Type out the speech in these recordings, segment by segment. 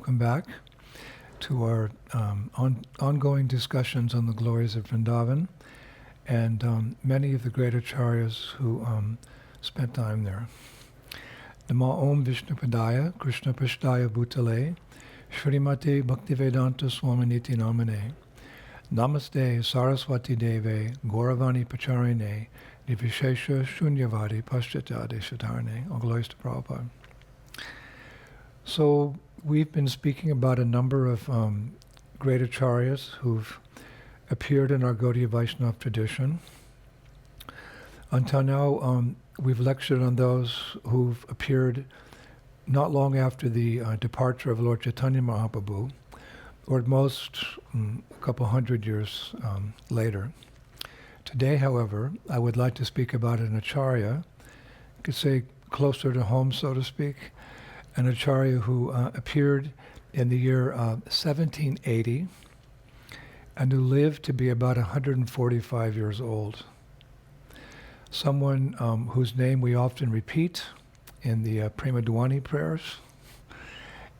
welcome back to our ongoing discussions on the glories of Vrindavan and many of the great acharyas who spent time there. Namo Om Vishnupadaya, Krishna Pashtaya Bhutale, Shrimate Bhaktivedanta Swaminiti Namane, Namaste Saraswati Deve, Gauravani Pacharine, Nivishesha Shunyavadi Paschatade Shatarne. All glories to Prabhupada. So we've been speaking about a number of great acharyas who've appeared in our Gaudiya Vaishnava tradition. Until now, we've lectured on those who've appeared not long after the departure of Lord Chaitanya Mahaprabhu, or at most a couple hundred years later. Today, however, I would like to speak about an acharya, you could say closer to home, so to speak, an acharya who appeared in the year 1780 and who lived to be about 145 years old. Someone whose name we often repeat in the Prema Dwani prayers,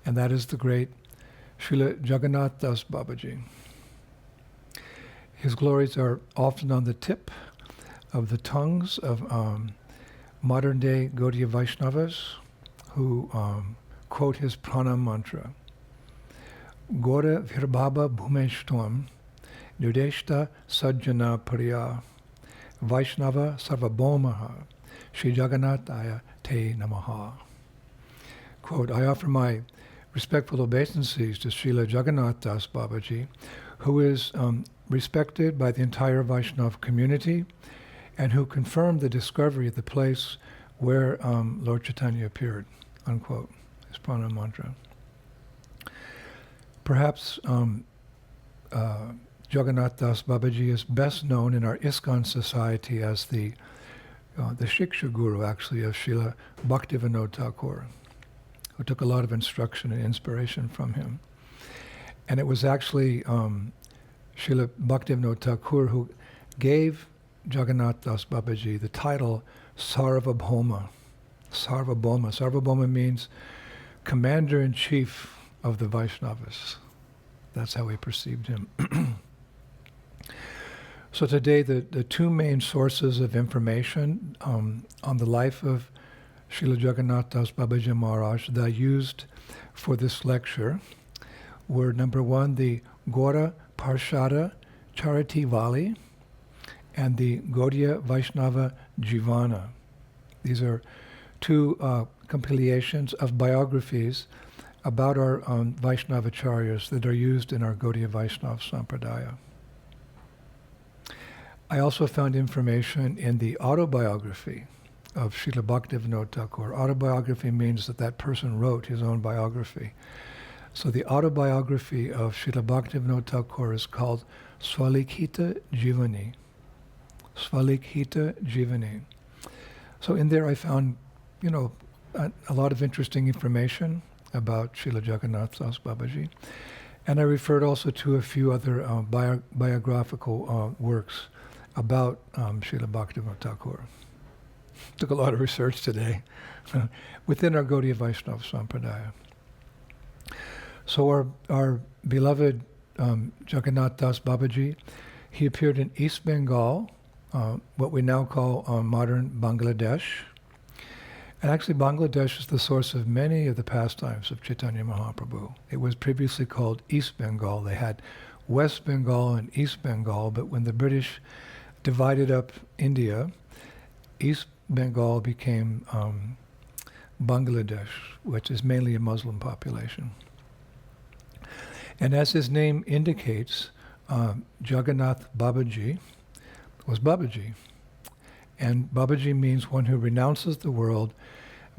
and that is the great Srila Jagannath Das Babaji. His glories are often on the tip of the tongues of modern-day Gaudiya Vaishnavas who quote his pranam mantra. Gora Virbhava Bhumeshtuam Nudeshta Sajjana Pariya Vaishnava Sarvabhaumaha Shri Jagannathaya Te Namaha. Quote, I offer my respectful obeisances to Srila Jagannath Das Babaji, who is respected by the entire Vaishnava community and who confirmed the discovery of the place where Lord Chaitanya appeared, unquote, his pranam mantra. Perhaps Jagannath Das Babaji is best known in our ISKCON society as the Shiksha Guru, actually, of Srila Bhaktivinoda Thakur, who took a lot of instruction and inspiration from him. And it was actually Srila Bhaktivinoda Thakur who gave Jagannath Das Babaji the title Sarvabhauma. Sarvabhauma. Sarvabhauma means commander-in-chief of the Vaishnavas. That's how we perceived him. So today the two main sources of information on the life of Srila Jagannath Das Babaji Maharaj that I used for this lecture were, number one, the Gora Parshada Charity Vali and the Gaudiya Vaishnava Jivana. These are two compilations of biographies about our Vaishnava acharyas that are used in our Gaudiya Vaishnava Sampradaya. I also found information in the autobiography of Srila Bhaktivinoda Thakur. Autobiography means that that person wrote his own biography. So the autobiography of Srila Bhaktivinoda Thakur is called Swalikhita Jivani. Swalikhita Jivani. So in there I found, a lot of interesting information about Srila Jagannath Das Babaji. And I referred also to a few other biographical works about Srila Bhaktivinoda Thakur. Took a lot of research today within our Gaudiya Vaishnava Sampradaya. So our beloved Jagannath Das Babaji, he appeared in East Bengal, what we now call modern Bangladesh. And actually Bangladesh is the source of many of the pastimes of Chaitanya Mahaprabhu. It was previously called East Bengal. They had West Bengal and East Bengal, but when the British divided up India, East Bengal became Bangladesh, which is mainly a Muslim population. And as his name indicates, Jagannath Babaji was Babaji. And Babaji means one who renounces the world,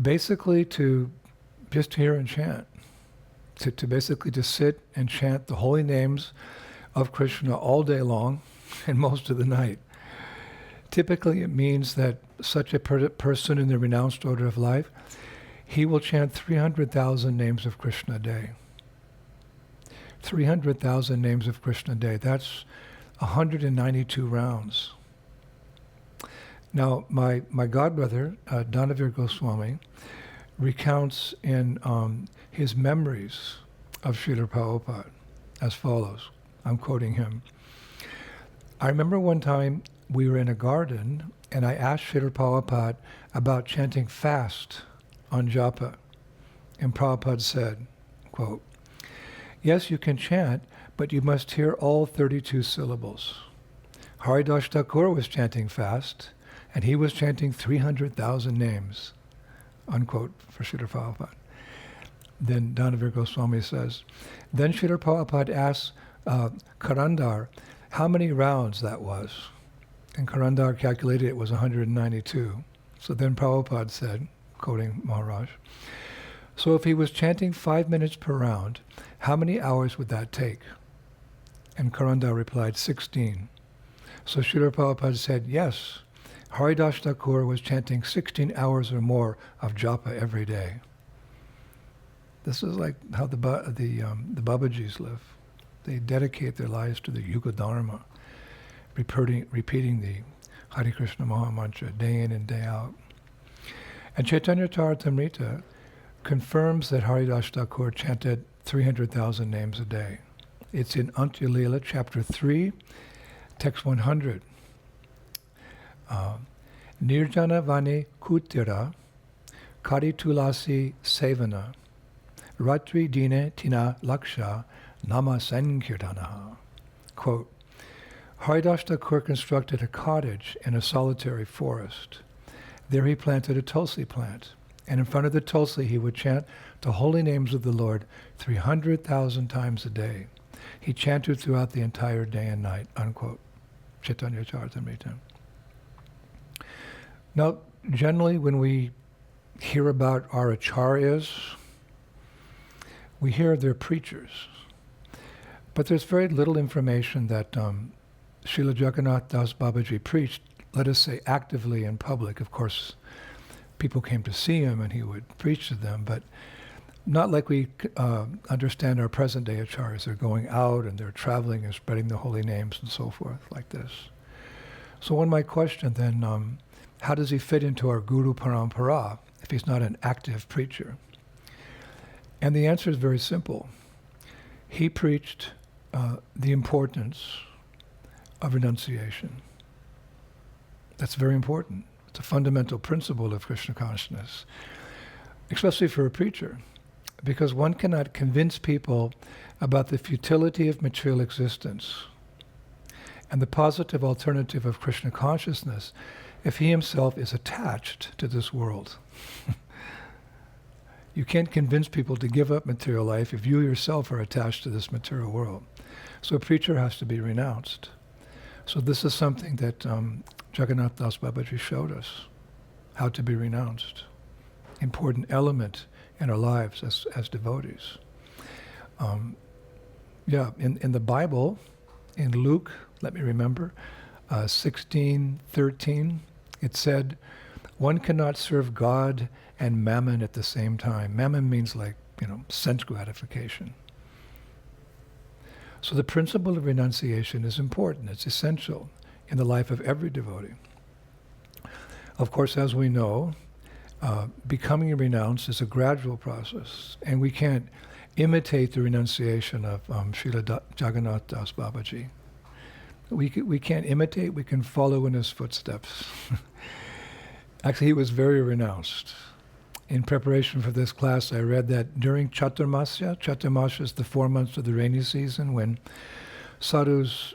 basically to just hear and chant, to basically just sit and chant the holy names of Krishna all day long and most of the night. Typically it means that such a person in the renounced order of life, he will chant 300,000 names of Krishna a day. 300,000 names of Krishna a day. That's 192 rounds. Now, my godbrother, Dhanavir Goswami, recounts in his memories of Srila Prabhupada as follows. I'm quoting him. I remember one time we were in a garden and I asked Srila Prabhupada about chanting fast on japa. And Prabhupada said, quote, "Yes, you can chant, but you must hear all 32 syllables." Haridas Thakur was chanting fast, and he was chanting 300,000 names, unquote, for Srila Prabhupada. Then Dhanavir Goswami says, then Srila Prabhupada asked Karandar how many rounds that was. And Karandar calculated it was 192. So then Prabhupada said, quoting Maharaj, "So if he was chanting 5 minutes per round, how many hours would that take?" And Karandar replied, 16. So Srila Prabhupada said, yes, Haridas Thakur was chanting 16 hours or more of japa every day. This is like how the Babajis live. They dedicate their lives to the Yuga Dharma, repeating the Hare Krishna Maha Mantra day in and day out. And Chaitanya Charitamrita confirms that Haridas Thakur chanted 300,000 names a day. It's in Antya Leela, chapter 3, text 100. Nirjana Vani Kutira Kari Tulasi Sevana Ratri Dine Tina Laksha Nama Sankirtanaha. Quote, Haridas Thakur constructed a cottage in a solitary forest. There he planted a tulsi plant, and in front of the tulsi he would chant the holy names of the Lord 300,000 times a day. He chanted throughout the entire day and night, unquote. Chaitanya Charitamrita. Now, generally when we hear about our acharyas, we hear they're preachers. But there's very little information that Srila Jagannath Das Babaji preached, let us say, actively in public. Of course, people came to see him and he would preach to them, but not like we understand our present-day acharyas. They're going out and they're traveling and spreading the holy names and so forth, like this. So one might question then, how does he fit into our Guru Parampara if he's not an active preacher? And the answer is very simple. He preached the importance of renunciation. That's very important. It's a fundamental principle of Krishna consciousness, especially for a preacher, because one cannot convince people about the futility of material existence and the positive alternative of Krishna consciousness if he himself is attached to this world. You can't convince people to give up material life if you yourself are attached to this material world. So a preacher has to be renounced. So this is something that Jagannath Das Babaji showed us, how to be renounced. Important element in our lives as devotees. In the Bible, in Luke, let me remember, 16:13, it said, one cannot serve God and mammon at the same time. Mammon means sense gratification. So the principle of renunciation is important. It's essential in the life of every devotee. Of course, as we know, becoming renounced is a gradual process, and we can't imitate the renunciation of Srila Jagannath Das Babaji. We can't imitate, we can follow in his footsteps. Actually, he was very renounced. In preparation for this class, I read that during Chaturmasya is the 4 months of the rainy season when sadhus,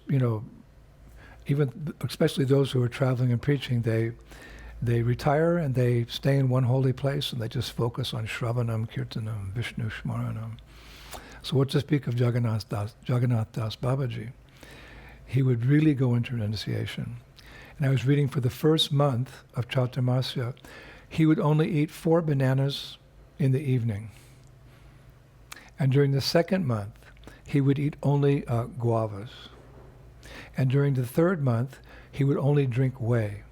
even especially those who are traveling and preaching, they retire and they stay in one holy place and they just focus on Shravanam, Kirtanam, Vishnu Shmaranam. So what to speak of Jagannath Das Babaji? He would really go into renunciation. And I was reading for the first month of Chaturmasya, he would only eat 4 bananas in the evening. And during the second month, he would eat only guavas. And during the third month, he would only drink whey.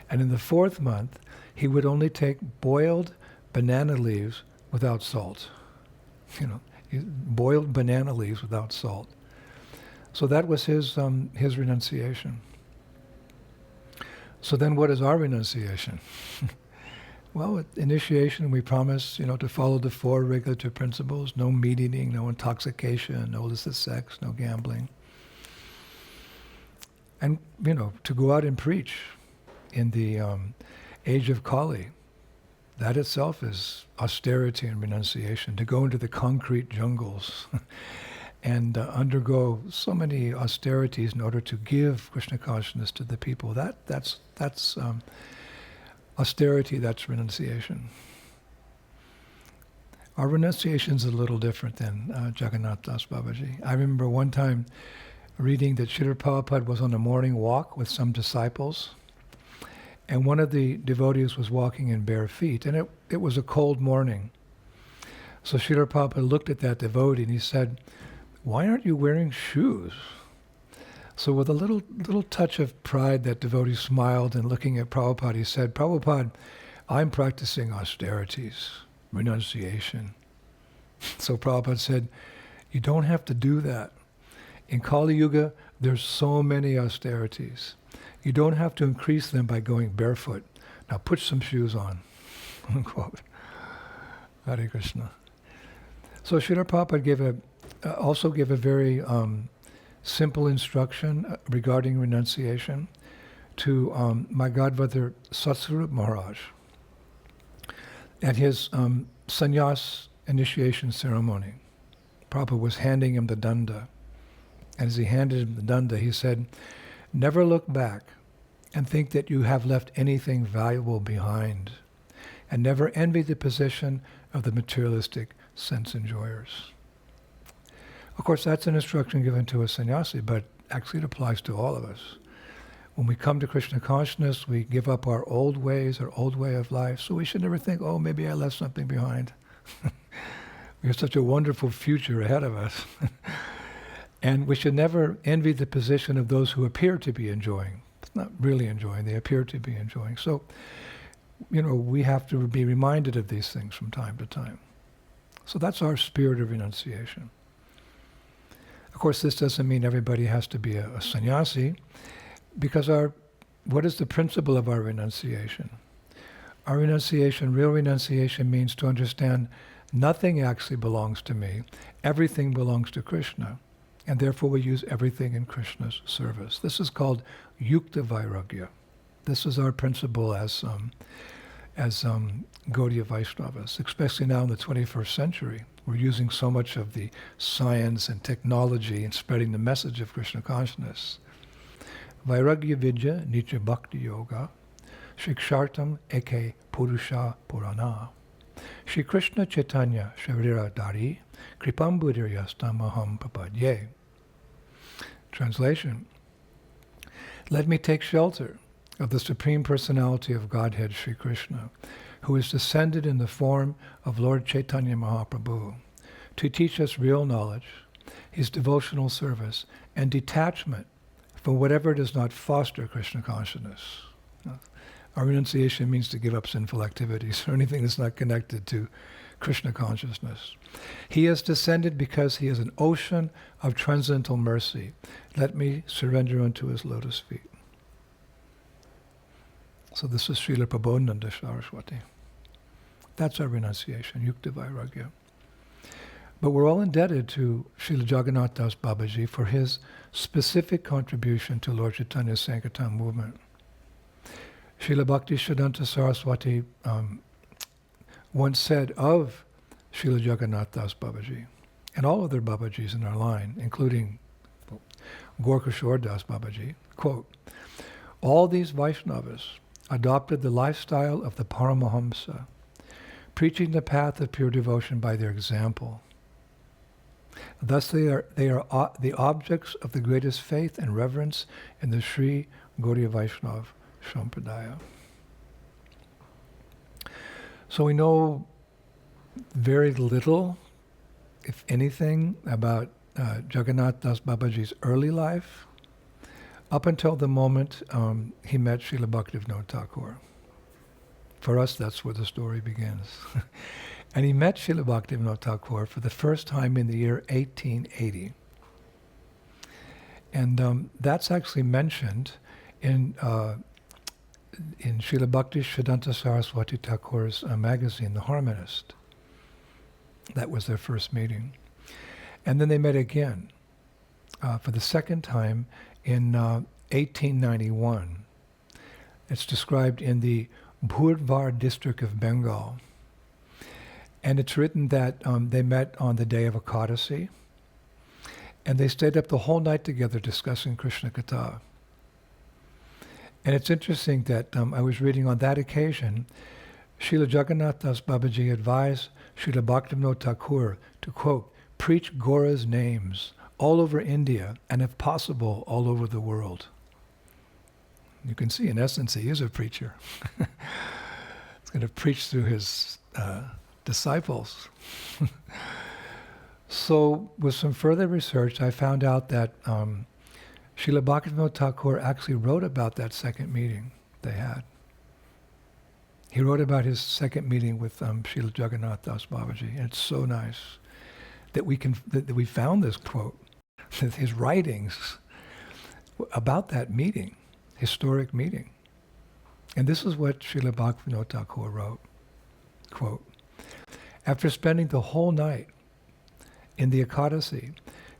And in the fourth month, he would only take boiled banana leaves without salt. Boiled banana leaves without salt. So that was his renunciation. So then what is our renunciation? Well, at initiation, we promise, to follow the 4 regulative principles: no meat eating, no intoxication, no illicit sex, no gambling. And, to go out and preach in the age of Kali. That itself is austerity and renunciation. To go into the concrete jungles and undergo so many austerities in order to give Krishna consciousness to the people. That's austerity, that's renunciation. Our renunciation is a little different than Jagannath Das Babaji. I remember one time reading that Srila Prabhupada was on a morning walk with some disciples, and one of the devotees was walking in bare feet, and it was a cold morning. So Srila Prabhupada looked at that devotee and he said, "Why aren't you wearing shoes?" So with a little touch of pride, that devotee smiled, and looking at Prabhupada, he said, "Prabhupada, I'm practicing austerities, renunciation." So Prabhupada said, "You don't have to do that. In Kali Yuga, there's so many austerities. You don't have to increase them by going barefoot. Now put some shoes on." Unquote. Hare Krishna. So Srila Prabhupada also gave a very simple instruction regarding renunciation to my godbrother Satsvarup Maharaj at his sannyas initiation ceremony. Prabhupada was handing him the danda. And as he handed him the danda, he said, "Never look back and think that you have left anything valuable behind. And never envy the position of the materialistic sense enjoyers." Of course, that's an instruction given to a sannyasi, but actually it applies to all of us. When we come to Krishna consciousness, we give up our old ways, our old way of life. So we should never think, "Oh, maybe I left something behind." We have such a wonderful future ahead of us. And we should never envy the position of those who appear to be enjoying. It's not really enjoying, they appear to be enjoying. So, we have to be reminded of these things from time to time. So that's our spirit of renunciation. Of course, this doesn't mean everybody has to be a sannyasi, because what is the principle of our renunciation? Our renunciation, real renunciation, means to understand nothing actually belongs to me, everything belongs to Krishna, and therefore we use everything in Krishna's service. This is called Yukta Vairagya. This is our principle as Gaudiya Vaishnavas, especially now in the 21st century. We're using so much of the science and technology in spreading the message of Krishna consciousness. Vairagya Vidya Nitya Bhakti Yoga Shikshartam Eke Purusha Purana Shri Krishna Chaitanya Sharira Dari Kripambudiryastamaham Papadye. Translation: Let me take shelter of the Supreme Personality of Godhead, Sri Krishna, who is descended in the form of Lord Chaitanya Mahaprabhu, to teach us real knowledge, his devotional service, and detachment from whatever does not foster Krishna consciousness. Our renunciation means to give up sinful activities or anything that's not connected to Krishna consciousness. He has descended because he is an ocean of transcendental mercy. Let me surrender unto his lotus feet. So this is Srila Prabodhananda Saraswati. That's our renunciation, Yukta Vairagya. But we're all indebted to Srila Jagannath Das Babaji for his specific contribution to Lord Chaitanya's Sankirtan movement. Srila Bhakti Siddhanta Saraswati once said of Srila Jagannath Das Babaji, and all other Babajis in our line, including Gorkashore Das Babaji, quote, "All these Vaishnavas adopted the lifestyle of the Paramahamsa, preaching the path of pure devotion by their example. Thus they are the objects of the greatest faith and reverence in the Sri Gaudiya Vaishnava Sampradaya." So we know very little, if anything, about Jagannath Das Babaji's early life, up until the moment he met Srila Bhaktivinoda Thakur. For us, that's where the story begins. And he met Srila Bhaktivinoda Thakur for the first time in the year 1880. And that's actually mentioned in in Srila Bhakti Siddhanta Saraswati Thakur's magazine, The Harmonist. That was their first meeting. And then they met again for the second time in 1891. It's described in the Bhurvar district of Bengal. And it's written that they met on the day of Ekadasi, and they stayed up the whole night together discussing Krishna Katha. And it's interesting that I was reading on that occasion, Srila Jagannath Das Babaji advised Srila Bhaktivinoda Thakur to, quote, preach Gaura's names all over India and, if possible, all over the world. You can see, in essence, he is a preacher. He's going to preach through his disciples. So with some further research, I found out that Srila Bhaktivinoda Thakur actually wrote about that second meeting they had. He wrote about his second meeting with Srila Jagannath Das Babaji. And it's so nice that we found this quote, his writings about that meeting, historic meeting. And this is what Srila Bhaktivinoda Thakur wrote, quote, after spending the whole night in the Ekadasi,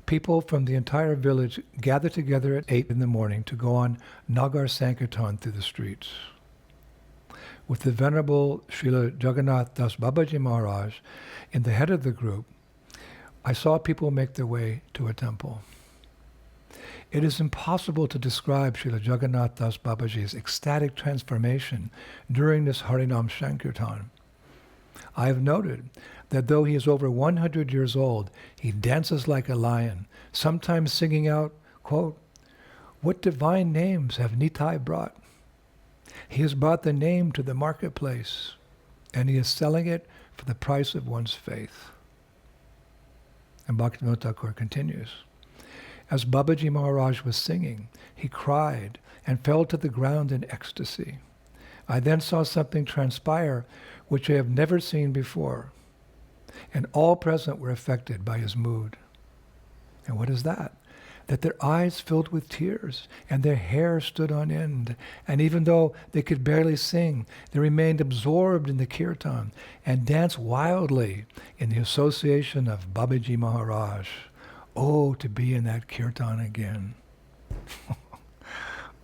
people from the entire village gathered together at 8 in the morning to go on Nagar Sankirtan through the streets. With the Venerable Srila Jagannath Das Babaji Maharaj in the head of the group, I saw people make their way to a temple. It is impossible to describe Srila Jagannath Das Babaji's ecstatic transformation during this Harinam Sankirtan. I have noted that though he is over 100 years old, he dances like a lion, sometimes singing out, quote, what divine names have Nitai brought? He has brought the name to the marketplace, and he is selling it for the price of one's faith. And Bhaktivinoda Thakur continues, as Babaji Maharaj was singing, he cried and fell to the ground in ecstasy. I then saw something transpire which I have never seen before, and all present were affected by his mood. And what is that? That their eyes filled with tears, and their hair stood on end, and even though they could barely sing, they remained absorbed in the kirtan, and danced wildly in the association of Babaji Maharaj. Oh, to be in that kirtan again.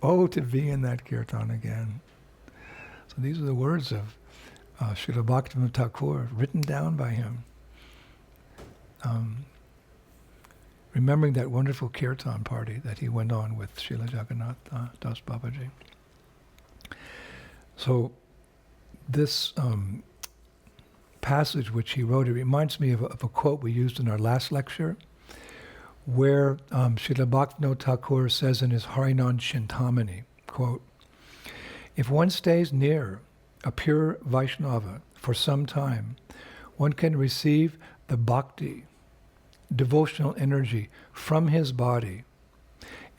Oh, to be in that kirtan again. So these are the words of Srila Bhaktivinoda Thakur, written down by him. Remembering that wonderful kirtan party that he went on with Srila Jagannath Das Babaji. So this passage which he wrote, it reminds me of a quote we used in our last lecture, where Srila Bhaktivinoda Thakur says in his Harinam Chintamani, quote, if one stays near a pure Vaisnava for some time, one can receive the bhakti, devotional energy from his body,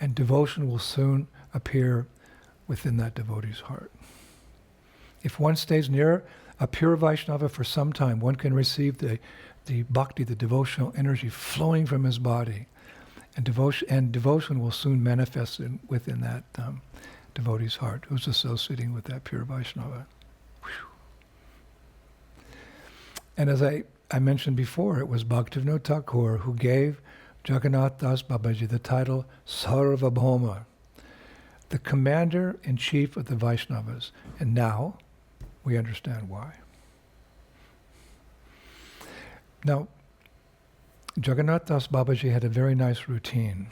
and devotion will soon appear within that devotee's heart. If one stays near a pure Vaishnava for some time, one can receive the bhakti, the devotional energy flowing from his body, and devotion will soon manifest within that devotee's heart who's associating with that pure Vaishnava. And as I mentioned before, it was Bhaktivinoda Thakur who gave Jagannath Das Babaji the title Sarvabhauma, the commander-in-chief of the Vaishnavas. And now we understand why. Now, Jagannath Das Babaji had a very nice routine.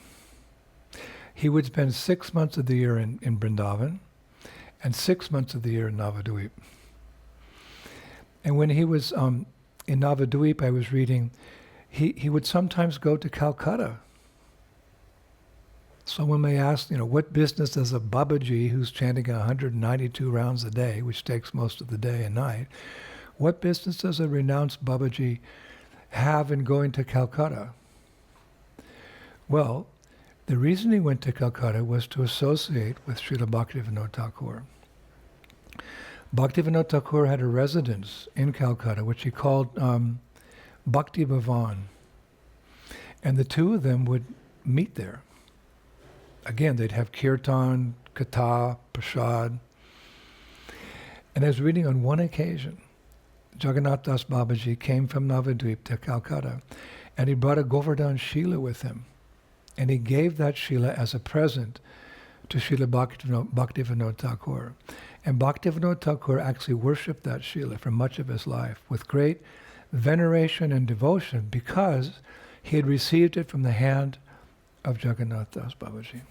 He would spend 6 months of the year in Vrindavan and 6 months of the year in Navadvip. And when he was in Navadvip, I was reading, he would sometimes go to Calcutta. Someone may ask, what business does a Babaji who's chanting 192 rounds a day, which takes most of the day and night, what business does a renounced Babaji have in going to Calcutta? Well, the reason he went to Calcutta was to associate with Srila Bhaktivinoda Thakur. Bhaktivinoda Thakur had a residence in Calcutta, which he called Bhakti Bhavan. And the two of them would meet there. Again, they'd have kirtan, katha, prasad, And I was reading on one occasion, Jagannath Das Babaji came from Navadvip to Calcutta, and he brought a Govardhan Shila with him. And he gave that Shila as a present to Srila Bhaktivinoda Thakur. And Bhaktivinoda Thakur actually worshipped that Shila for much of his life with great veneration and devotion because he had received it from the hand of Jagannath Das Babaji.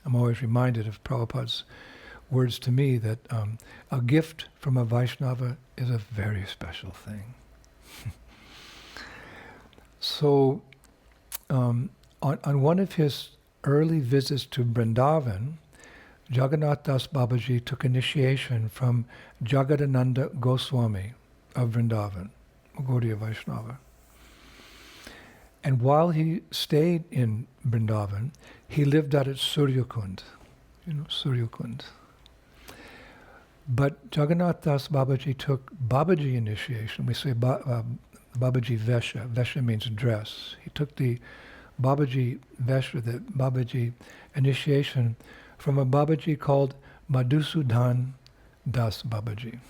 I'm always reminded of Prabhupada's words to me that a gift from a Vaisnava is a very special thing. So, on one of his early visits to Vrindavan, Jagannath Das Babaji took initiation from Jagadananda Goswami of Vrindavan, a Gaudiya Vaishnava. And while he stayed in Vrindavan, he lived out at Suryakund, Suryakund. But Jagannath Das Babaji took Babaji initiation. We say Babaji Vesha. Vesha means dress. He took the Babaji Vesha, the Babaji initiation, from a Babaji called Madhusudan Das Babaji.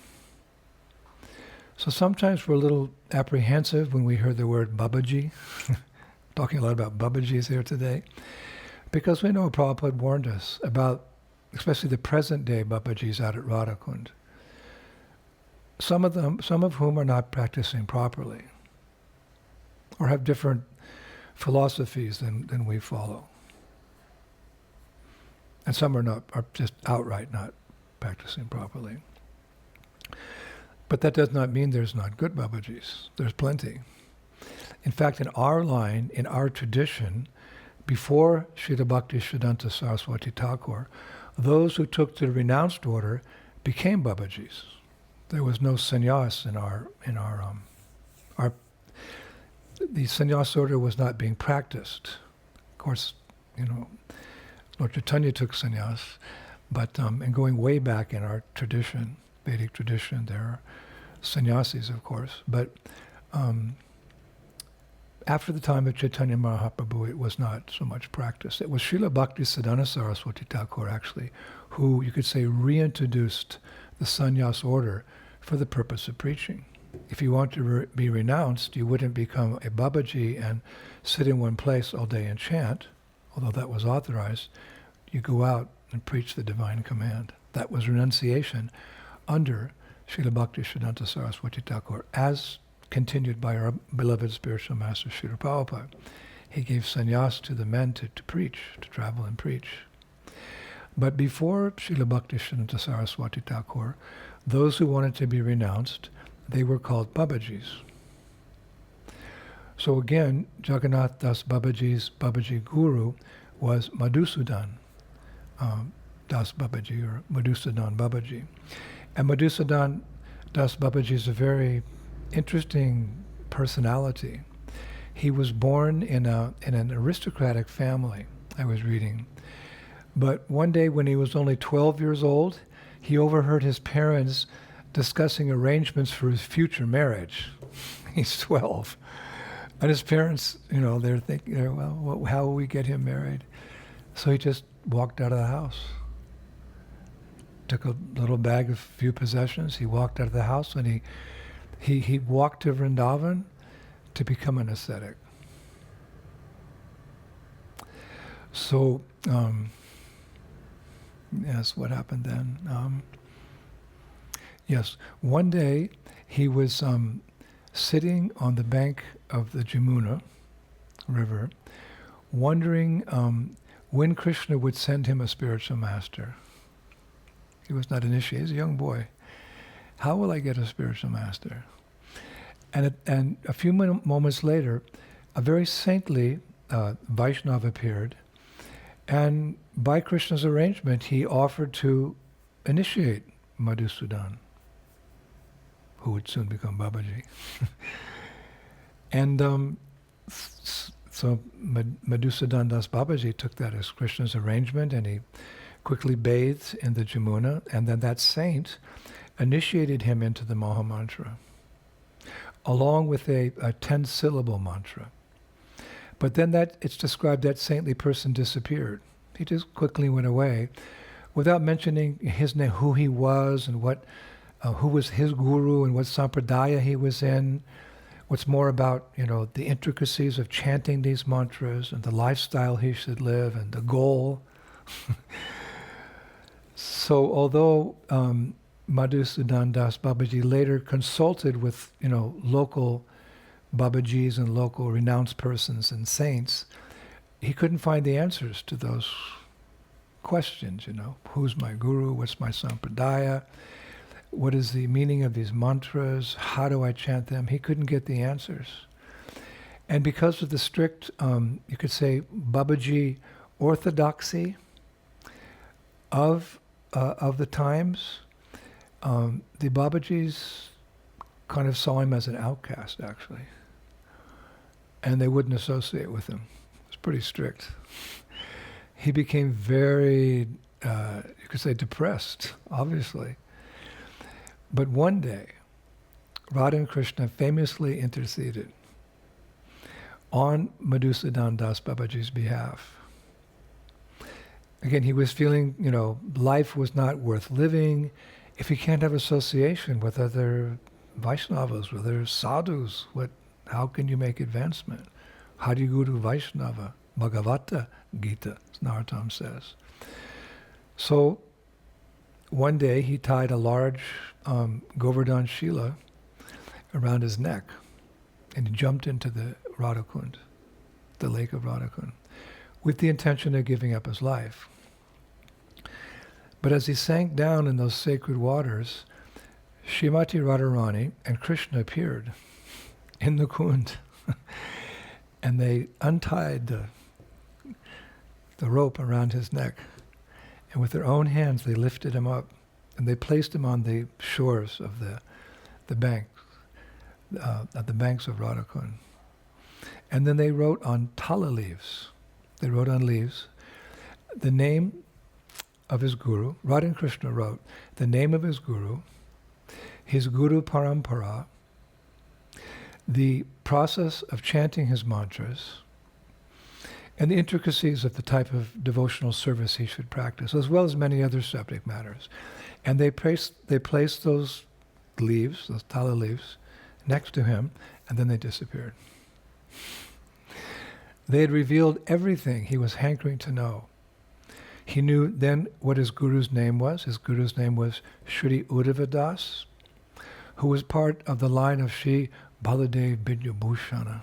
So sometimes we're a little apprehensive when we hear the word Babaji. Talking a lot about Babajis here today. Because we know Prabhupada warned us about, especially the present day Babajis out at Radhakund. Some of whom are not practicing properly, or have different philosophies than we follow. And some are just outright not practicing properly. But that does not mean there's not good Babajis. There's plenty. In fact, in our line, in our tradition, before Srila Bhakti Siddhanta Saraswati Thakur, those who took to the renounced order became Babajis. There was no sannyas in our the sannyas order was not being practiced. Of course, Lord Chaitanya took sannyas, but and going way back in our tradition, Vedic tradition, there are sannyasis, of course, but after the time of Chaitanya Mahaprabhu, it was not so much practiced. It was Srila Bhakti Siddhanta Saraswati Thakur, actually, who, you could say, reintroduced the sannyas order for the purpose of preaching. If you want to be renounced, you wouldn't become a Babaji and sit in one place all day and chant, although that was authorized. You go out and preach the divine command. That was renunciation under Srila Bhakti Siddhanta Saraswati Thakur, as continued by our beloved spiritual master, Srila Prabhupada. He gave sannyas to the men to preach, to travel and preach. But before Srila Bhakti Siddhanta Saraswati Thakur, those who wanted to be renounced, they were called Babajis. So again, Jagannath Das Babaji's Babaji guru was Madhusudan Das Babaji, or Madhusudan Babaji. And Madhusudan Das Babaji is a very interesting personality. He was born in an aristocratic family, I was reading. But one day when he was only 12 years old, he overheard his parents discussing arrangements for his future marriage. He's 12. And his parents, they're thinking, well, how will we get him married? So he just walked out of the house. Took a little bag of few possessions. He walked out of the house, and he walked to Vrindavan to become an ascetic. So, yes, what happened then? Yes, one day he was sitting on the bank of the Jamuna River, wondering when Krishna would send him a spiritual master. He was not initiated, he was a young boy. How will I get a spiritual master? And a few moments later, a very saintly Vaishnava appeared, and by Krishna's arrangement, he offered to initiate Madhusudan, who would soon become Babaji. And so Madhusudan Das Babaji took that as Krishna's arrangement, and he quickly bathed in the Jamuna, and then that saint initiated him into the Maha Mantra, along with a 10-syllable mantra. But then it's described that saintly person disappeared. He just quickly went away without mentioning his name, who he was and who was his guru and what sampradaya he was in. What's more about, the intricacies of chanting these mantras and the lifestyle he should live and the goal. So although Madhusudan Das Babaji later consulted with, local Babajis and local renounced persons and saints, he couldn't find the answers to those questions, Who's my guru? What's my sampradaya? What is the meaning of these mantras? How do I chant them? He couldn't get the answers. And because of the strict, you could say, Babaji orthodoxy of the times, the Babajis kind of saw him as an outcast, actually. And they wouldn't associate with him. It was pretty strict. He became very, you could say, depressed, obviously. But one day, Radha and Krishna famously interceded on Madhusudan Das Babaji's behalf. Again, he was feeling, life was not worth living if he can't have association with other Vaishnavas, with other sadhus. How can you make advancement? Hari Guru Vaishnava, Bhagavata Gita, as Narottam says. So one day he tied a large Govardhan Shila around his neck and he jumped into the Radhakund, the lake of Radhakund, with the intention of giving up his life. But as he sank down in those sacred waters, Srimati Radharani and Krishna appeared in the Kund. And they untied the rope around his neck. And with their own hands, they lifted him up. And they placed him on the shores of the banks of Radhakund. And then they wrote on tala leaves. They wrote on leaves the name of his guru. Radha and Krishna wrote the name of his guru parampara, the process of chanting his mantras, and the intricacies of the type of devotional service he should practice, as well as many other subject matters. And they placed those leaves, those tala leaves, next to him, and then they disappeared. They had revealed everything he was hankering to know. He knew then what his guru's name was. His guru's name was Shri Uddhava Das, who was part of the line of Shri Baladev Vidyabhushana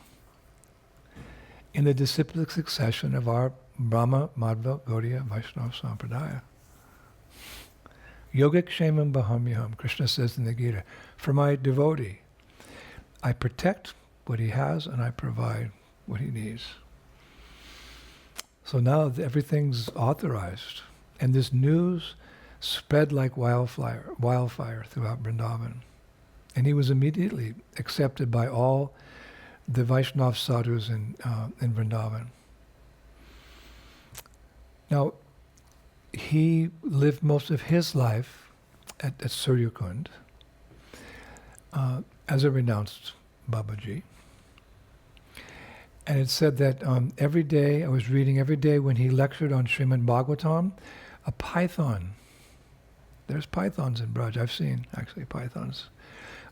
in the disciplic succession of our Brahma Madhva Gaudiya Vaishnava Sampradaya. Yogic Shemam Bahamyaham, Krishna says in the Gita, for my devotee, I protect what he has and I provide what he needs. So now everything's authorized, and this news spread like wildfire throughout Vrindavan. And he was immediately accepted by all the Vaishnava sadhus in Vrindavan. Now, he lived most of his life at Suryakund as a renounced Babaji. And it said that every day when he lectured on Srimad Bhagavatam, a python, there's pythons in Braj, I've seen actually pythons,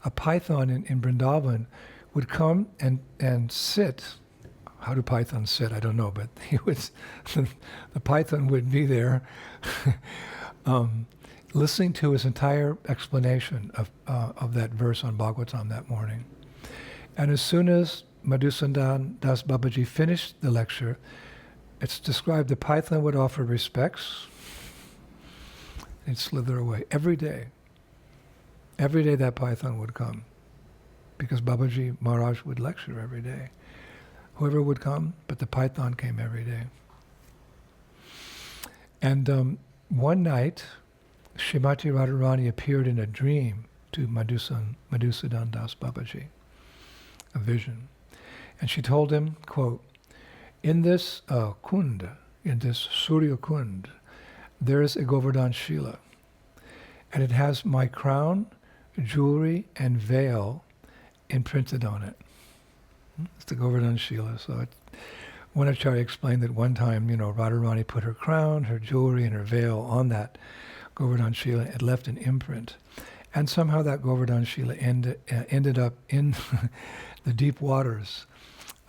a python in Vrindavan would come and sit. How do pythons sit? I don't know, but the python would be there listening to his entire explanation of that verse on Bhagavatam that morning. And as soon as Madhusudan Das Babaji finished the lecture, it's described the python would offer respects and slither away every day. Every day that python would come because Babaji Maharaj would lecture every day. Whoever would come, but the python came every day. And one night, Srimati Radharani appeared in a dream to Madhusudan Das Babaji, a vision. And she told him, quote, in this kund, in this Surya Kund, there is a Govardhan Shila, and it has my crown, jewelry, and veil imprinted on it. It's the Govardhan Shila. So one acharya explained that one time, Radharani put her crown, her jewelry, and her veil on that Govardhan Shila. It left an imprint. And somehow that Govardhan Shila ended up in the deep waters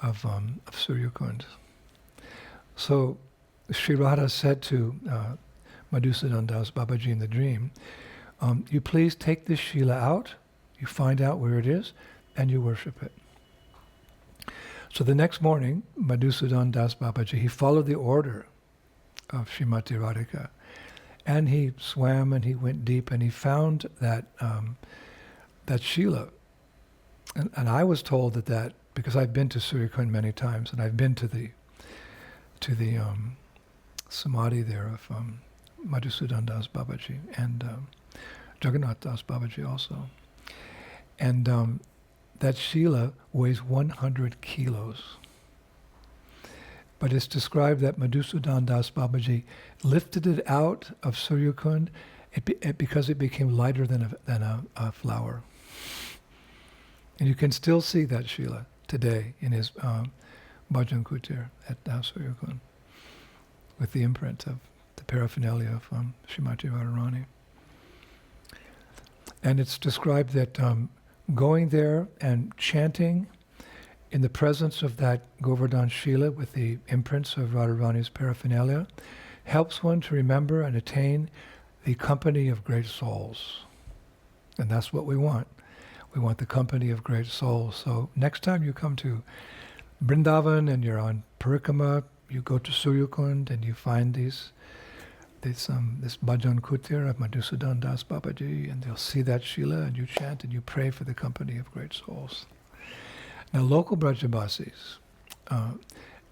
of Suryakund. So Sri Radha said to Madhusudan Das Babaji in the dream, you please take this Shila out, you find out where it is, and you worship it. So the next morning, Madhusudan Das Babaji, he followed the order of Srimati Radhika, and he swam and he went deep and he found that Shila. And I was told that because I've been to Suryakund many times, and I've been to the samadhi there of Madhusudan Das Babaji and Jagannath Das Babaji also. And that Shila weighs 100 kilos. But it's described that Madhusudan Das Babaji lifted it out of Suryakund because it became lighter than a flower. And you can still see that Shila today in his Bhajan Kutir at Suryakund with the imprint of the paraphernalia of Srimati Radharani. And it's described that going there and chanting in the presence of that Govardhan Shila with the imprints of Radharani's paraphernalia helps one to remember and attain the company of great souls. And that's what we want. We want the company of great souls. So next time you come to Vrindavan and you're on Parikrama, you go to Suryakund and you find this Bhajan Kutir of Madhusudan Das Babaji, and they'll see that Shila, and you chant and you pray for the company of great souls. Now, local Brajabasis,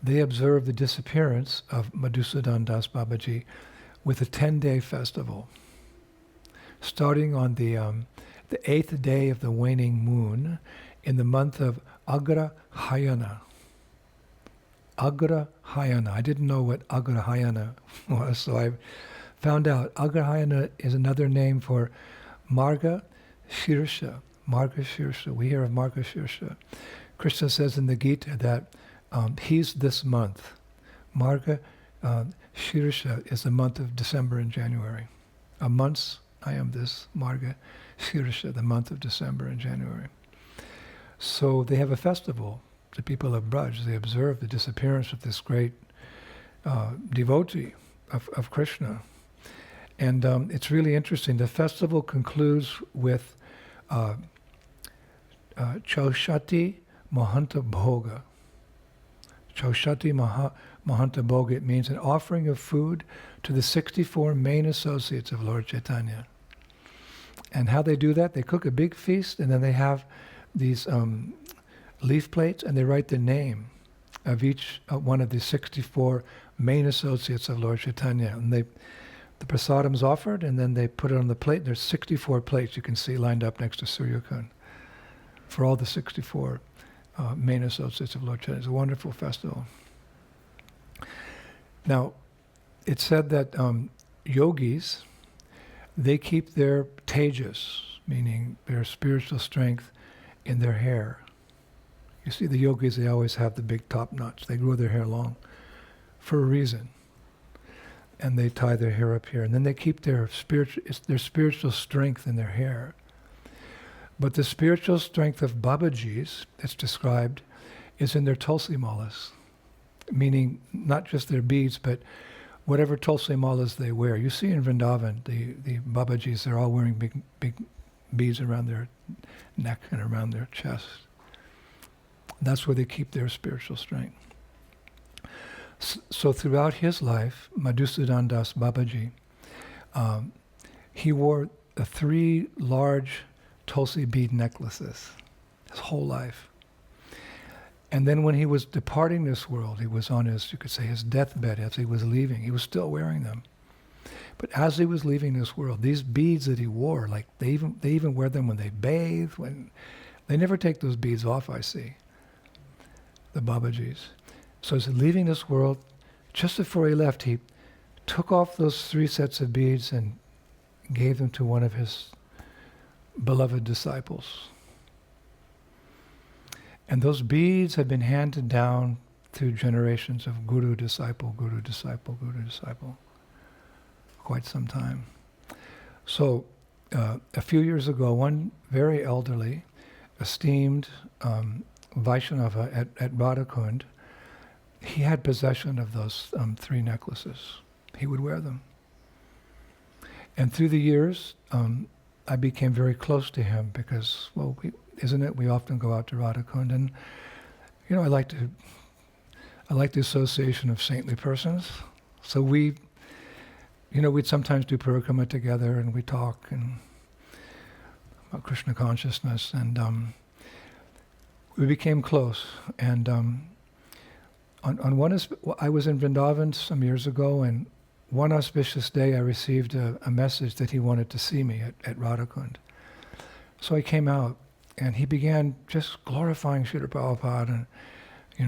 they observe the disappearance of Madhusudan Das Babaji with a 10-day festival, starting on the 8th day of the waning moon in the month of Agrahayana. Agrahayana. I didn't know what Agrahayana was, so I found out. Agrahayana is another name for Marga Shirsha. Marga Shirsha. We hear of Marga Shirsha. Krishna says in the Gita that he's this month. Marga Shirsha is the month of December and January. A month's, I am this, Marga Shirsha, the month of December and January. So they have a festival. The people of Braj, they observe the disappearance of this great devotee of Krishna. And it's really interesting. The festival concludes with Chaushati Mahanta Bhoga. Chaushati Mahanta Bhoga, it means an offering of food to the 64 main associates of Lord Chaitanya. And how they do that, they cook a big feast and then they have these leaf plates and they write the name of each one of the 64 main associates of Lord Chaitanya. And the prasadam's offered and then they put it on the plate. There's 64 plates you can see lined up next to Suryakund for all the 64 main associates of Lord Chaitanya. It's a wonderful festival. Now, it's said that yogis, they keep their tejas, meaning their spiritual strength, in their hair. You see, the yogis, they always have the big top knots. They grow their hair long for a reason. And they tie their hair up here. And then they keep their spiritual strength in their hair. But the spiritual strength of Babajis, that's described, is in their tulsi malas, meaning not just their beads, but whatever tulsi malas they wear. You see in Vrindavan, the Babajis, they're all wearing big beads around their neck and around their chest. That's where they keep their spiritual strength. So throughout his life, Madhusudan Das Babaji, he wore 3 large tulsi bead necklaces his whole life. And then when he was departing this world, he was on his, you could say, his deathbed as he was leaving, he was still wearing them. But as he was leaving this world, these beads that he wore, like they even wear them when they bathe, when they never take those beads off, I see, the Babajis. So as he's leaving this world, just before he left, he took off those 3 sets of beads and gave them to one of his beloved disciples. And those beads have been handed down through generations of guru, disciple, guru, disciple, guru, disciple. Quite some time. So, a few years ago, one very elderly, esteemed Vaisnava at Radhakund, he had possession of those 3 necklaces. He would wear them. And through the years, I became very close to him because, well, we often go out to Radhakund, and I like the association of saintly persons. So we'd sometimes do parikrama together, and we talk and about Krishna consciousness, and we became close. And I was in Vrindavan some years ago, and one auspicious day I received a message that he wanted to see me at Radhakund. So I came out, and he began just glorifying Srila Prabhupada, and he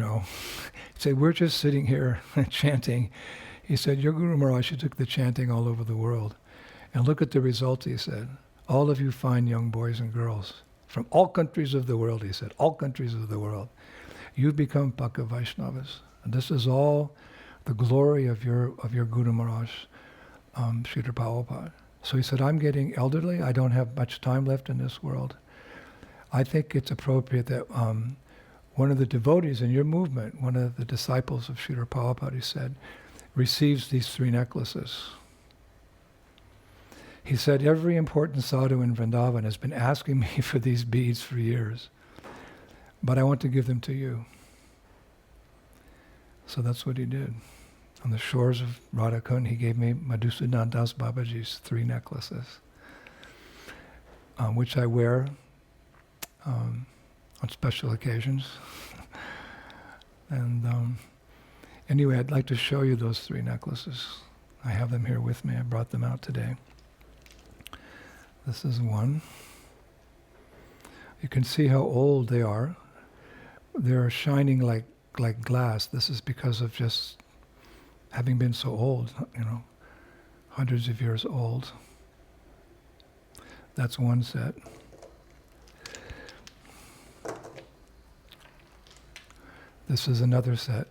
said, we're just sitting here chanting. He said, your Guru Maharaj, you took the chanting all over the world. And look at the result, he said. All of you fine young boys and girls from all countries of the world, he said, all countries of the world, you've become Pakka Vaishnavas. And this is all the glory of your Guru Maharaj, Srila Prabhupada. So he said, I'm getting elderly. I don't have much time left in this world. I think it's appropriate that one of the devotees in your movement, one of the disciples of Srila Prabhupada, he said, receives these 3 necklaces. He said, every important sadhu in Vrindavan has been asking me for these beads for years, but I want to give them to you. So that's what he did. On the shores of Radhakund, he gave me Madhusudan Das Babaji's 3 necklaces, which I wear on special occasions. And anyway, I'd like to show you those 3 necklaces. I have them here with me. I brought them out today. This is one. You can see how old they are. They're shining like glass. This is because of just having been so old, hundreds of years old. That's one set. This is another set.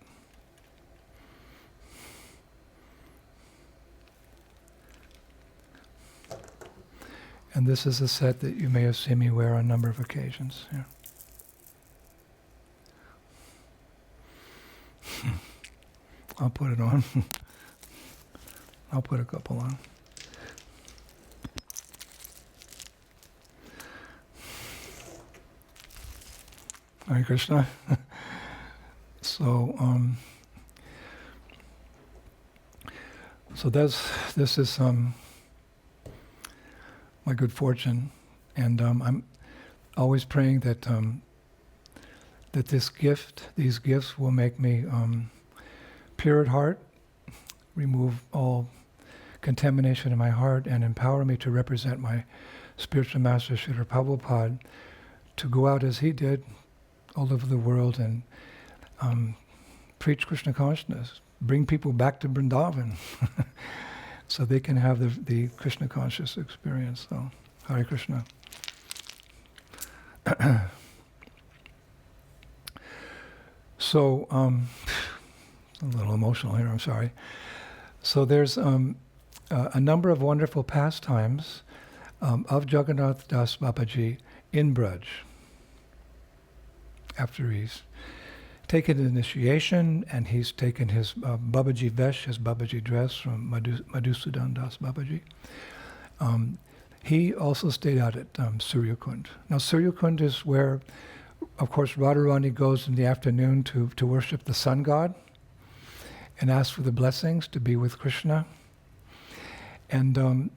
And this is a set that you may have seen me wear on a number of occasions. Yeah. I'll put it on. I'll put a couple on. Hare Krishna. So this is my good fortune, and I'm always praying that that these gifts will make me pure at heart, remove all contamination in my heart, and empower me to represent my spiritual master, Srila Prabhupada, to go out as he did all over the world and preach Krishna consciousness, bring people back to Vrindavan so they can have the Krishna conscious experience. So, Hare Krishna. So, a little emotional here, I'm sorry. So there's a number of wonderful pastimes of Jagannath Das Babaji in Braj. After he's taken initiation and he's taken his Babaji vesh, his Babaji dress from Madhusudan Das Babaji, he also stayed out at Suryakund. Now Suryakund is where, of course, Radharani goes in the afternoon to worship the sun god and ask for the blessings to be with Krishna. And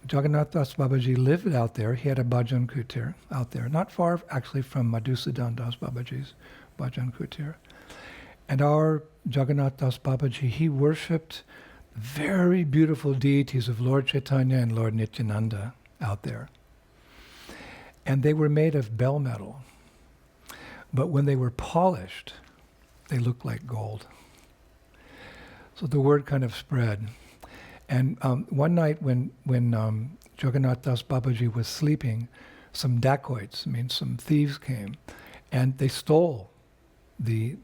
Jagannath Das Babaji lived out there. He had a bhajan kutir out there, not far actually from Madhusudan Das Babaji's bhajan kutir. And our Jagannath Das Babaji, he worshipped very beautiful deities of Lord Chaitanya and Lord Nityananda out there. And they were made of bell metal. But when they were polished, they looked like gold. So the word kind of spread. And one night when Jagannath Das Babaji was sleeping, some dacoits, some thieves came, and they stole the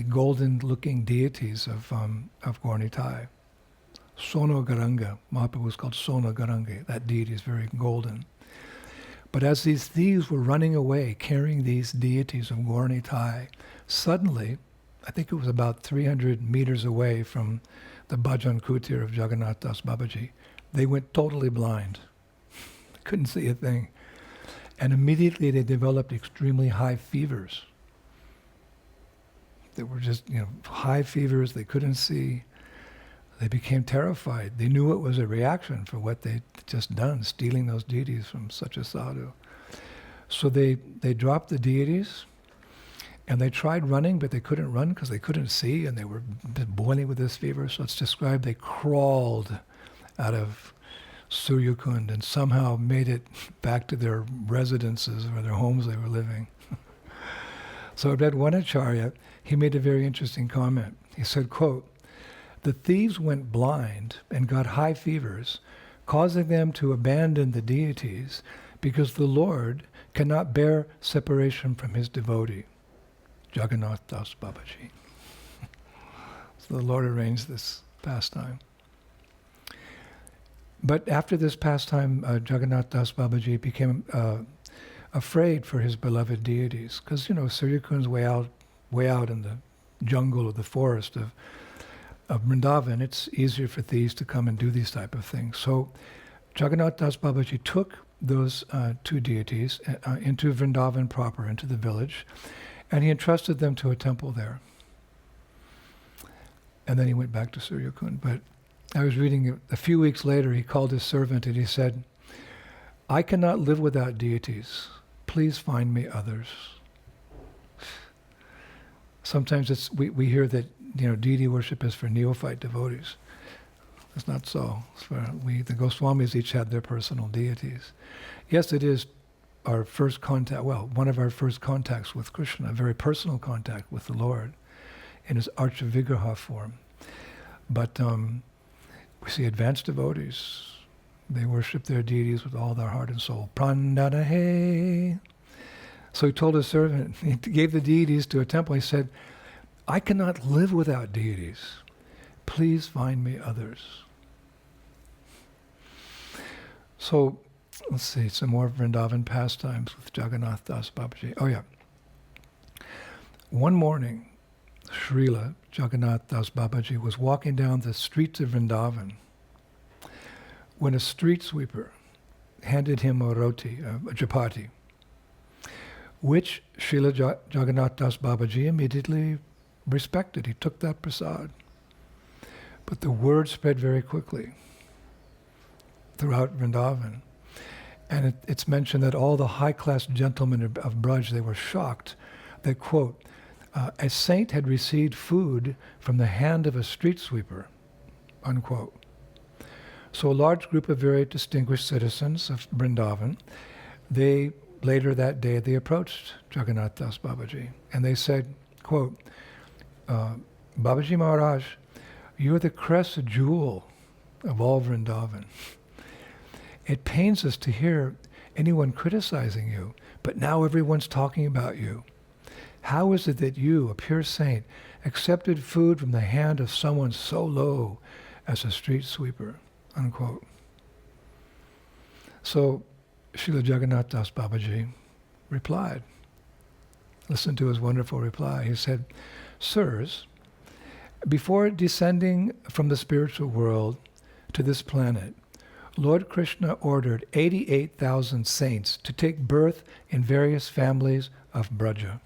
golden-looking deities of Gaura-Nitai. Sono Garanga, Mahaprabhu was called Sono Garanga. That deity is very golden. But as these thieves were running away, carrying these deities of Gaura-Nitai, suddenly, I think it was about 300 meters away from the Bhajan Kutir of Jagannath Das Babaji, they went totally blind. Couldn't see a thing. And immediately they developed extremely high fevers. They were just, high fevers, they couldn't see. They became terrified. They knew it was a reaction for what they'd just done, stealing those deities from such a sadhu. So they dropped the deities, and they tried running, but they couldn't run because they couldn't see, and they were boiling with this fever. So it's described they crawled out of Suryakund and somehow made it back to their residences or their homes they were living. So I read one acharya, he made a very interesting comment. He said, quote, "The thieves went blind and got high fevers, causing them to abandon the deities because the Lord cannot bear separation from his devotee." Jagannath Das Babaji. So the Lord arranged this pastime. But after this pastime, Jagannath Das Babaji became afraid for his beloved deities, because Suryakund's way out in the jungle or the forest of Vrindavan. It's easier for thieves to come and do these type of things. So Jagannath Das Babaji took those two deities into Vrindavan proper, into the village, and he entrusted them to a temple there. And then he went back to Suryakund. But I was reading a few weeks later, he called his servant and he said, "I cannot live without deities. Please find me others." Sometimes we hear that deity worship is for neophyte devotees. It's not so. It's for the Goswamis each had their personal deities. Yes, it is our first contact, one of our first contacts with Krishna, a very personal contact with the Lord in his Archa Vigraha form. But we see advanced devotees. They worship their deities with all their heart and soul. Prandanahe. So he told his servant, he gave the deities to a temple. He said, "I cannot live without deities. Please find me others." So, let's see, some more Vrindavan pastimes with Jagannath Das Babaji. Oh yeah. One morning, Srila Jagannath Das Babaji was walking down the streets of Vrindavan when a street sweeper handed him a roti, a chapati, which Srila Jagannath Das Babaji immediately respected. He took that prasad. But the word spread very quickly throughout Vrindavan. And it's mentioned that all the high-class gentlemen of Braj, they were shocked that, quote, a saint had received food from the hand of a street sweeper, unquote. So a large group of very distinguished citizens of Vrindavan, later that day, they approached Jagannath Das Babaji, and they said, quote, "Babaji Maharaj, you are the crest jewel of all Vrindavan. It pains us to hear anyone criticizing you, but now everyone's talking about you. How is it that you, a pure saint, accepted food from the hand of someone so low as a street sweeper?" Unquote. So Srila Jagannath Das Babaji replied. Listen to his wonderful reply. He said, "Sirs, before descending from the spiritual world to this planet, Lord Krishna ordered 88,000 saints to take birth in various families of Braja.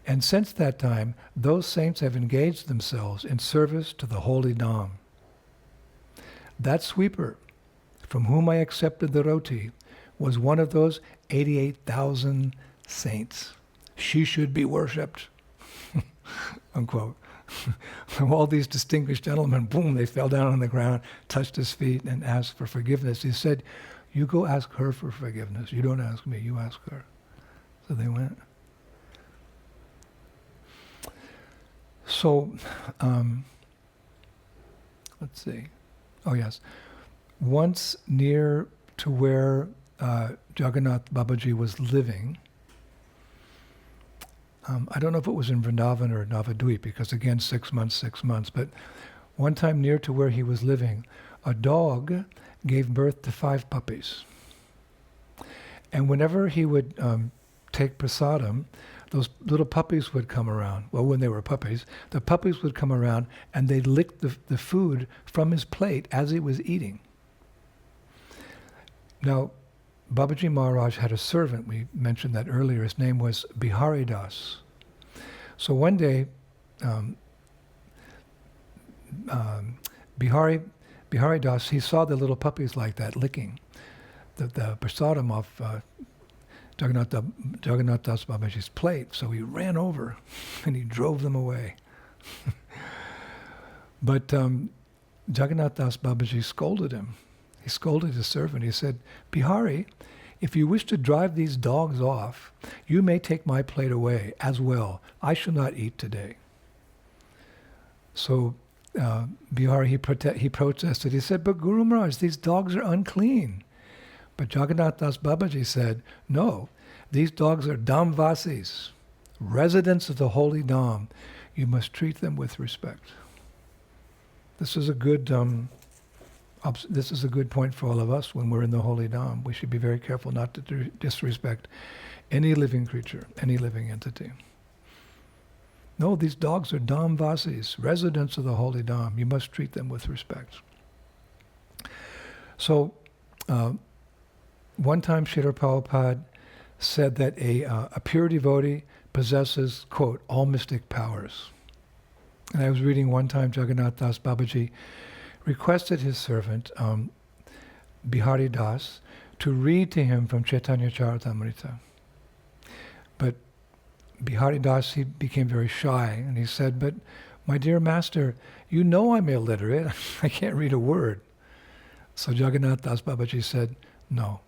And since that time, those saints have engaged themselves in service to the holy Dham. That sweeper, from whom I accepted the roti, was one of those 88,000 saints. She should be worshipped." Unquote. All these distinguished gentlemen, boom, they fell down on the ground, touched his feet, and asked for forgiveness. He said, "You go ask her for forgiveness. You don't ask me, you ask her." So they went. So, let's see. Oh yes. Once near to where Jagannath Babaji was living, I don't know if it was in Vrindavan or Navadvip, because again, 6 months, but one time near to where he was living, a dog gave birth to 5 puppies. And whenever he would take prasadam, those little puppies would come around. Well, when they were puppies, the puppies would come around and they'd lick the food from his plate as he was eating. Now, Babaji Maharaj had a servant, we mentioned that earlier, his name was Bihari Das. So one day, Bihari Das, he saw the little puppies like that, licking the prasadam off Jagannath Das Babaji's plate. So he ran over and he drove them away. But Jagannath Das Babaji scolded him. He scolded his servant. He said, Bihari, if you wish to drive these dogs off, you may take my plate away as well. I shall not eat today. So Bihari, he protested. He said, but Guru Maharaj, these dogs are unclean. But Jagannath Das Babaji said, no, these dogs are Dhamvasis, residents of the holy Dham. You must treat them with respect. This is a good point for all of us when we're in the holy Dham. We should be very careful not to disrespect any living creature, any living entity. No, these dogs are Dhamvasis, residents of the holy Dham. You must treat them with respect. So, one time Srila Prabhupada said that a pure devotee possesses, quote, all mystic powers. And I was reading one time Jagannath Das Babaji requested his servant, Bihari Das, to read to him from Chaitanya Charitamrita. But Bihari Das, he became very shy, and he said, but my dear master, you know I'm illiterate. I can't read a word. So Jagannath Das Babaji said, no.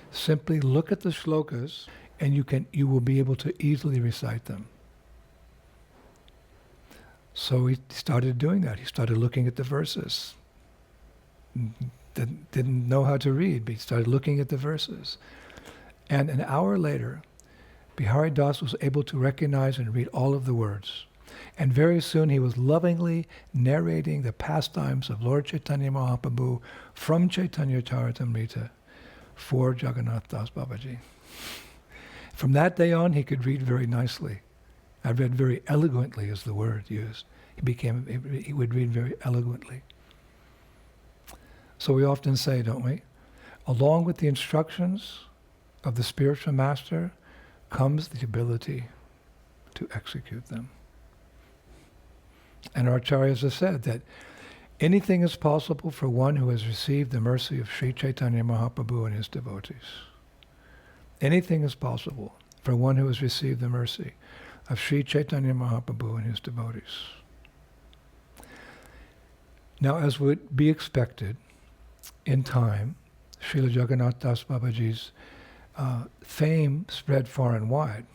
Simply look at the shlokas, and you will be able to easily recite them. So he started doing that. He started looking at the verses. Didn't know how to read, but he started looking at the verses. And an hour later, Bihari Das was able to recognize and read all of the words. And very soon he was lovingly narrating the pastimes of Lord Chaitanya Mahaprabhu from Chaitanya Charitamrita for Jagannath Das Babaji. From that day on, he could read very nicely. I read very eloquently is the word used. He would read very eloquently. So we often say, don't we? Along with the instructions of the spiritual master comes the ability to execute them. And our acharyas have said that anything is possible for one who has received the mercy of Sri Chaitanya Mahaprabhu and his devotees. Anything is possible for one who has received the mercy of Sri Chaitanya Mahaprabhu and his devotees. Now, as would be expected, in time, Srila Jagannath Das Babaji's fame spread far and wide.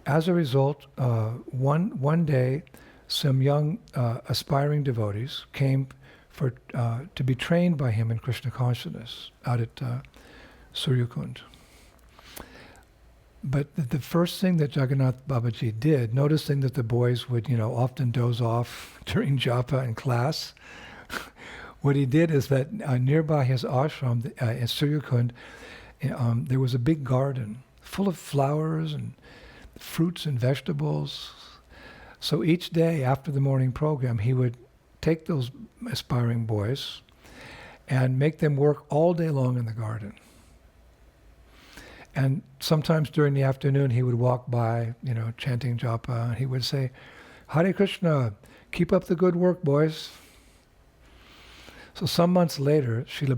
As a result, one day, some young aspiring devotees came to be trained by him in Krishna consciousness out at Suryakund. But the first thing that Jagannath Babaji did, noticing that the boys would, often doze off during japa in class, what he did is that nearby his ashram in Suryakund, there was a big garden full of flowers and fruits and vegetables. So each day after the morning program, he would take those aspiring boys and make them work all day long in the garden. And sometimes during the afternoon, he would walk by, chanting japa, and he would say, Hare Krishna, keep up the good work, boys. So some months later, Srila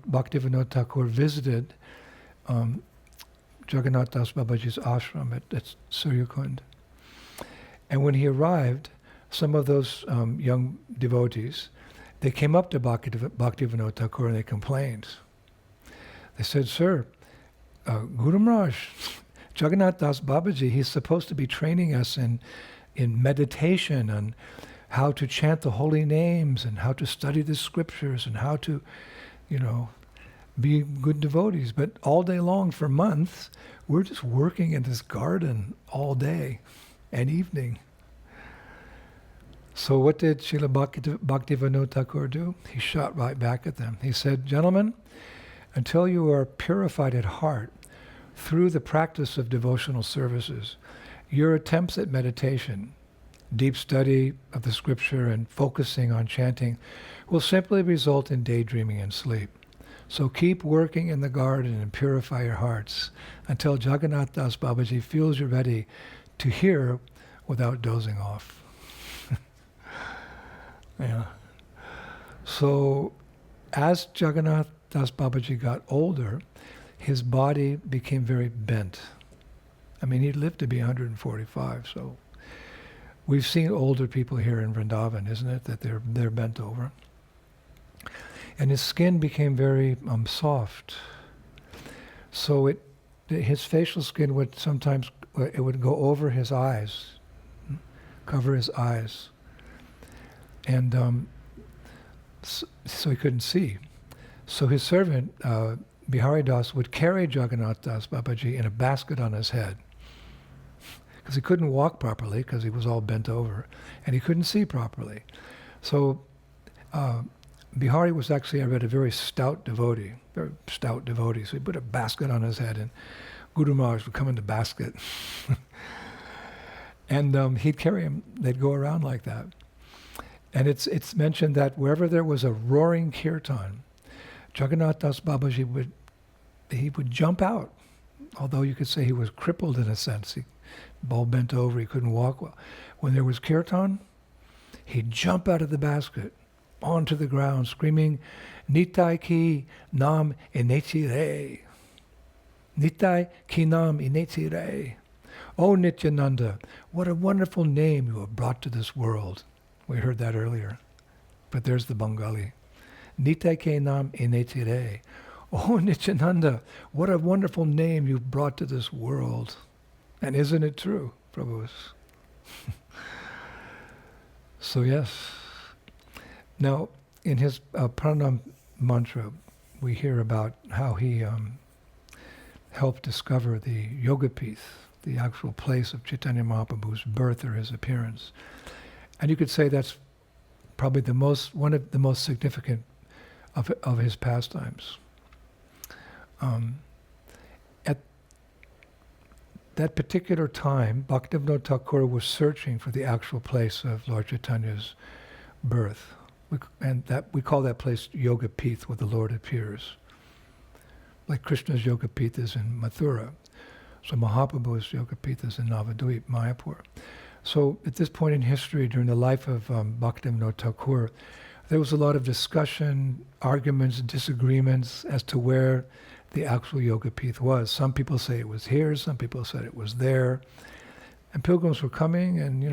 Bhaktivinoda Thakur visited Jagannath Das Babaji's ashram at Suryakund. And when he arrived, some of those young devotees, they came up to Bhaktivinoda Thakur and they complained. They said, Sir, Guru Maharaj, Jagannath Das Babaji, he's supposed to be training us in meditation and how to chant the holy names and how to study the scriptures and how to, be good devotees. But all day long for months, we're just working in this garden all day and evening. So what did Srila Bhaktivinoda Thakur do? He shot right back at them. He said, gentlemen, until you are purified at heart through the practice of devotional services, your attempts at meditation, deep study of the scripture and focusing on chanting will simply result in daydreaming and sleep. So keep working in the garden and purify your hearts until Jagannath Das Babaji feels you're ready to hear without dozing off. Yeah. So as Jagannath Das Babaji got older, his body became very bent. I mean, he lived to be 145, so we've seen older people here in Vrindavan, isn't it, that they're bent over. And his skin became very soft. So his facial skin would sometimes, it would go over his eyes, cover his eyes. And so he couldn't see. So his servant, Bihari Das, would carry Jagannath Das Babaji in a basket on his head. Because he couldn't walk properly, because he was all bent over. And he couldn't see properly. So Bihari was actually, I read, a very stout devotee. So he put a basket on his head, and Guru Maharaj would come in the basket. And he'd carry him. They'd go around like that. And it's mentioned that wherever there was a roaring kirtan, Jagannath Das Babaji would jump out. Although you could say he was crippled in a sense. He all bent over, he couldn't walk well. When there was kirtan, he'd jump out of the basket onto the ground screaming, Nitai ki nam ineti re. Nitai ki nam ineti re. Oh Nityananda, what a wonderful name you have brought to this world. We heard that earlier. But there's the Bengali. Nitai ke nam ineti re. Oh Nityananda, what a wonderful name you've brought to this world. And isn't it true, Prabhus? So yes. Now, in his pranam mantra, we hear about how he helped discover the Yogapith, the actual place of Chaitanya Mahaprabhu's birth or his appearance. And you could say that's probably one of the most significant of his pastimes. At that particular time, Bhaktivinoda Thakur was searching for the actual place of Lord Chaitanya's birth. We call that place Yogapith, where the Lord appears. Like Krishna's Yogapith is in Mathura. So Mahaprabhu's Yogapith is in Navadvip, Mayapur. So at this point in history, during the life of Bhaktivinoda Thakur, there was a lot of discussion, arguments, disagreements as to where the actual Yogapith was. Some people say it was here, some people said it was there. And pilgrims were coming, and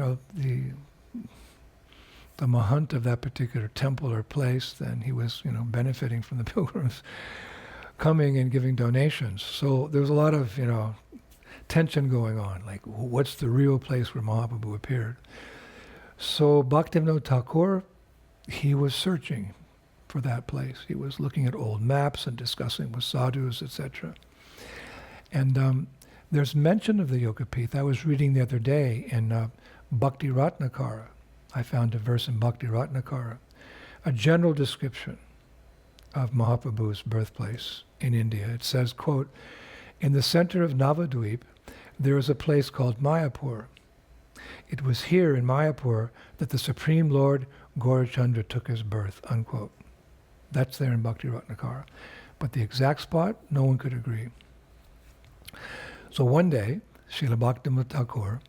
the mahant of that particular temple or place, then he was, benefiting from the pilgrims coming and giving donations. So there was a lot of, tension going on, like what's the real place where Mahaprabhu appeared? So Bhaktivinoda Thakur, he was searching for that place. He was looking at old maps and discussing with sadhus, etc. And there's mention of the Yogapith. I was reading the other day in Bhakti Ratnakara. I found a verse in Bhakti Ratnakara, a general description of Mahaprabhu's birthplace in India. It says, quote, in the center of Navadvip, there is a place called Mayapur. It was here in Mayapur that the Supreme Lord Gaurachandra took his birth, unquote. That's there in Bhakti Ratnakara. But the exact spot, no one could agree. So one day, Srila Bhaktivinoda Thakur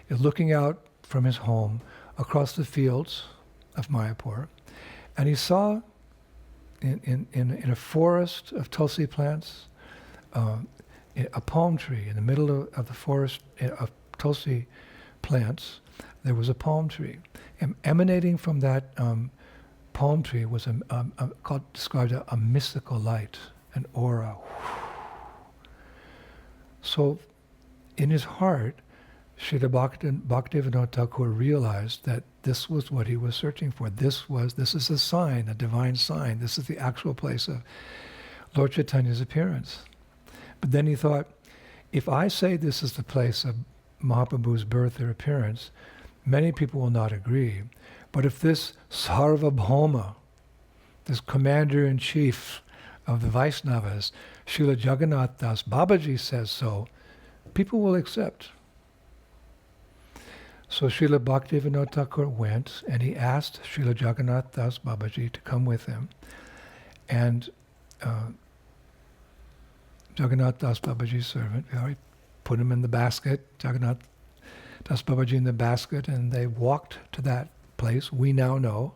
is looking out from his home across the fields of Mayapur, and he saw in a forest of tulsi plants, a palm tree in the middle of the forest of tulsi plants. There was a palm tree, and emanating from that palm tree was described a mystical light, an aura. So, in his heart, Srila Bhaktivinoda Thakur realized that this was what he was searching for. This is a sign, a divine sign. This is the actual place of Lord Chaitanya's appearance. But then he thought, if I say this is the place of Mahaprabhu's birth or appearance, many people will not agree. But if this Sarvabhauma, this commander-in-chief of the Vaisnavas, Srila Jagannath Das Babaji says so, people will accept. So Srila Bhaktivinoda Thakur went and he asked Srila Jagannath Das Babaji to come with him. And Jagannath Das Babaji's servant, he put him in the basket, Jagannath Das Babaji in the basket, and they walked to that place. We now know,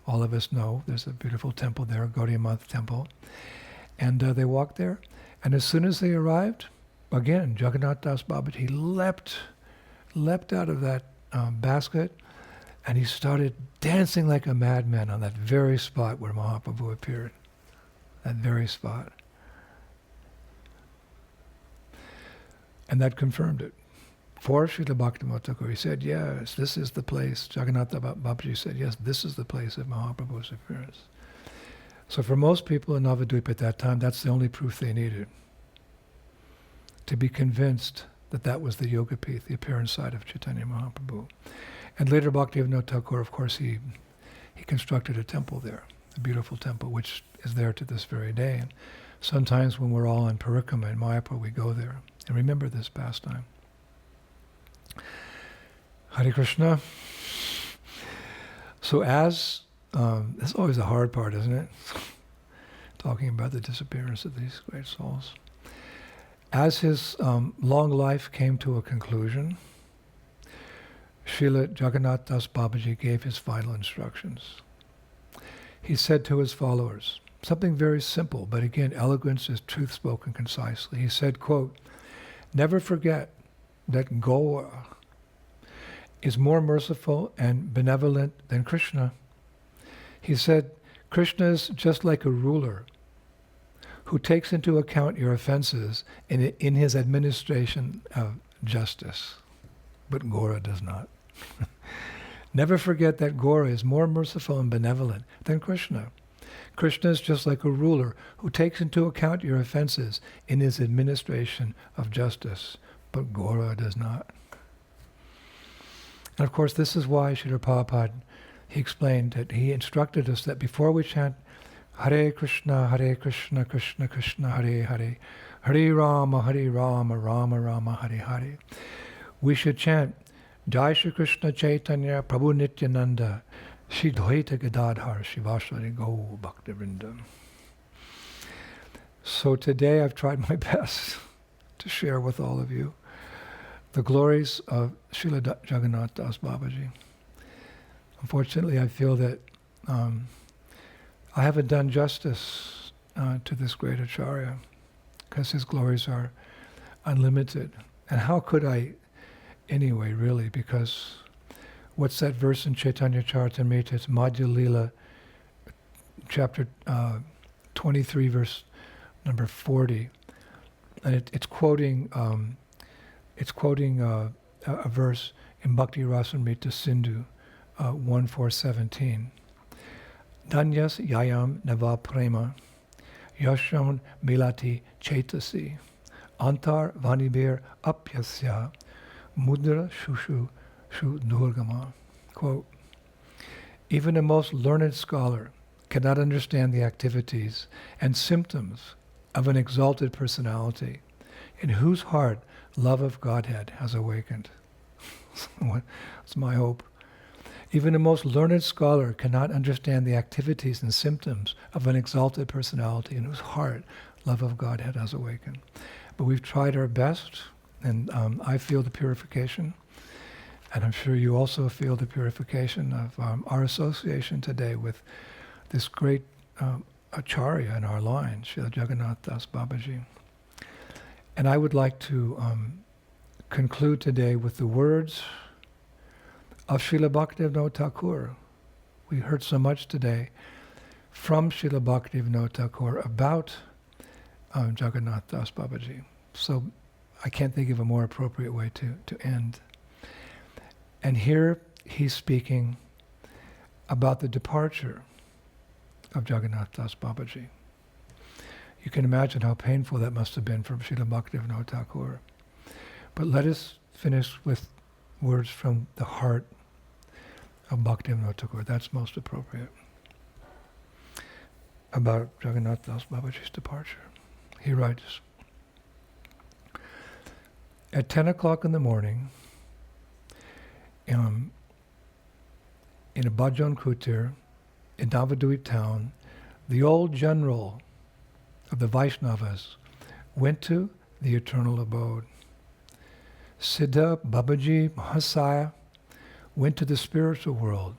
all of us know, there's a beautiful temple there, Gaudiya Math temple. And they walked there, and as soon as they arrived, again, Jagannath Das Babaji leapt out of that basket, and he started dancing like a madman on that very spot where Mahaprabhu appeared. That very spot. And that confirmed it. For Srila Bhaktivinoda Thakur, he said, yes, this is the place. Jagannath Babaji said, yes, this is the place of Mahaprabhu's appearance. So for most people in Navadvipa at that time, that's the only proof they needed. To be convinced that that was the Yogapith, the appearance side of Chaitanya Mahaprabhu. And later Bhaktivinoda Thakur, of course, he constructed a temple there, a beautiful temple, which is there to this very day. And sometimes when we're all in Parikrama in Mayapur, we go there and remember this pastime. Hare Krishna. So as, that's always the hard part, isn't it? Talking about the disappearance of these great souls. As his long life came to a conclusion, Srila Jagannath Das Babaji gave his final instructions. He said to his followers, something very simple, but again, eloquence is truth spoken concisely. He said, quote, never forget that Gaura is more merciful and benevolent than Krishna. He said, Krishna is just like a ruler who takes into account your offenses in his administration of justice. But Gaura does not. Never forget that Gaura is more merciful and benevolent than Krishna. Krishna is just like a ruler who takes into account your offenses in his administration of justice. But Gaura does not. And of course, this is why Srila Prabhupada, he explained that he instructed us that before we chant Hare Krishna, Krishna Krishna, Hare Hare, Hare Rama, Rama Rama, Hare Hare, we should chant Jai Shri Krishna Chaitanya Prabhu Nityananda Shri Dvaita Gadadhar Shivaswari Go Bhaktivinoda. So today I've tried my best to share with all of you the glories of Srila Jagannath Das Babaji. Unfortunately, I feel that I haven't done justice to this great Acharya because his glories are unlimited. And how could I anyway, really? Because what's that verse in Chaitanya Charitamrita? It's Madhya Lila, chapter 23, verse number 40. And it's quoting a verse in Bhakti Rasamrita Sindhu 1:417. Danyas yayam nava prema yashon milati chetasi antar vanibir apyasya mudra shushu shu durgama. Quote, even a most learned scholar cannot understand the activities and symptoms of an exalted personality in whose heart love of Godhead has awakened. That's my hope. Even a most learned scholar cannot understand the activities and symptoms of an exalted personality in whose heart love of Godhead has awakened. But we've tried our best, and I feel the purification, and I'm sure you also feel the purification of our association today with this great Acharya in our line, Srila Jagannath Das Babaji. And I would like to conclude today with the words of Srila Bhaktivinoda Thakur. We heard so much today from Srila Bhaktivinoda Thakur about Jagannath Das Babaji. So I can't think of a more appropriate way to end. And here he's speaking about the departure of Jagannath Das Babaji. You can imagine how painful that must have been for Srila Bhaktivinoda Thakur. But let us finish with words from the heart of Bhaktivinoda Thakur. That's most appropriate. About Jagannath Das Babaji's departure. He writes, at 10 o'clock in the morning, in a Bhajan Kutir, in Navadvip town, the old general of the Vaisnavas went to the eternal abode. Siddha Babaji Mahasaya went to the spiritual world,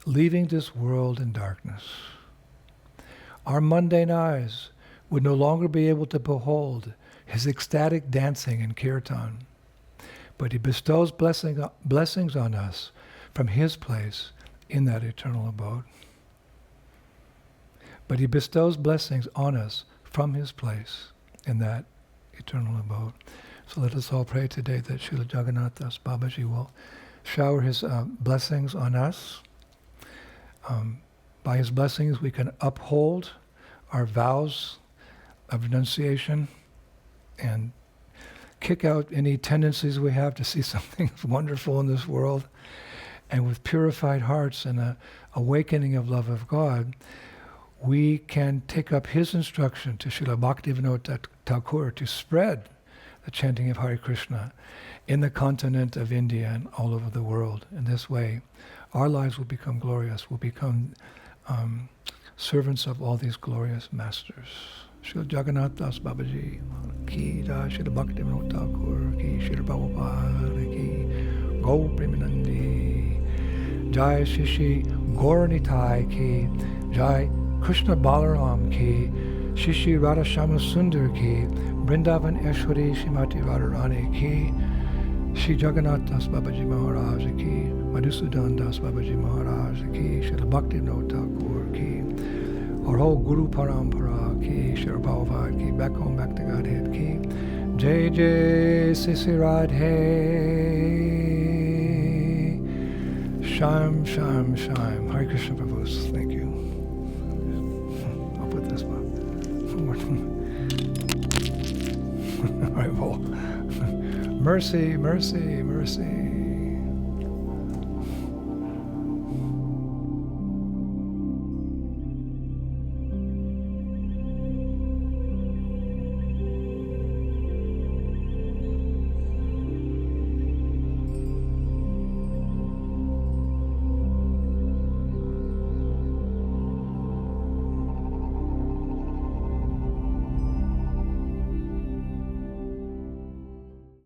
leaving this world in darkness. Our mundane eyes would no longer be able to behold his ecstatic dancing in kirtan, but he bestows blessings on us from his place in that eternal abode. But he bestows blessings on us from his place in that eternal abode. So let us all pray today that Srila Jagannath Das Babaji will shower his blessings on us. By his blessings we can uphold our vows of renunciation and kick out any tendencies we have to see something wonderful in this world. And with purified hearts and an awakening of love of God, we can take up his instruction to Srila Bhaktivinoda Thakur to spread the chanting of Hare Krishna in the continent of India and all over the world. In this way, our lives will become glorious, will become servants of all these glorious masters. Srila Jagannath Das Babaji ki jai, Srila Bhaktivinoda Thakur ki, Srila Prabhupada ki, Go Premanandi, Jai Shishi Gauranitai ki, Jai Krishna Balaram ki, Shishi Radha Shama Sundar ki, Vrindavan Eshwari Shrimati Radharani ki, Shri Jagannath Das Babaji Maharaj ki, Madhusudan Das Babaji Maharaj ki, Srila Bhaktivinoda Thakur ki, our whole Guru Parampara ki, Srila Prabhupada ki, back home, back to Godhead ki, Jai Jai Sisi Radhe, Sham Sham Sham. Hare Krishna Prabhus, thank you. I'll put this one. All right, well, mercy, mercy, mercy.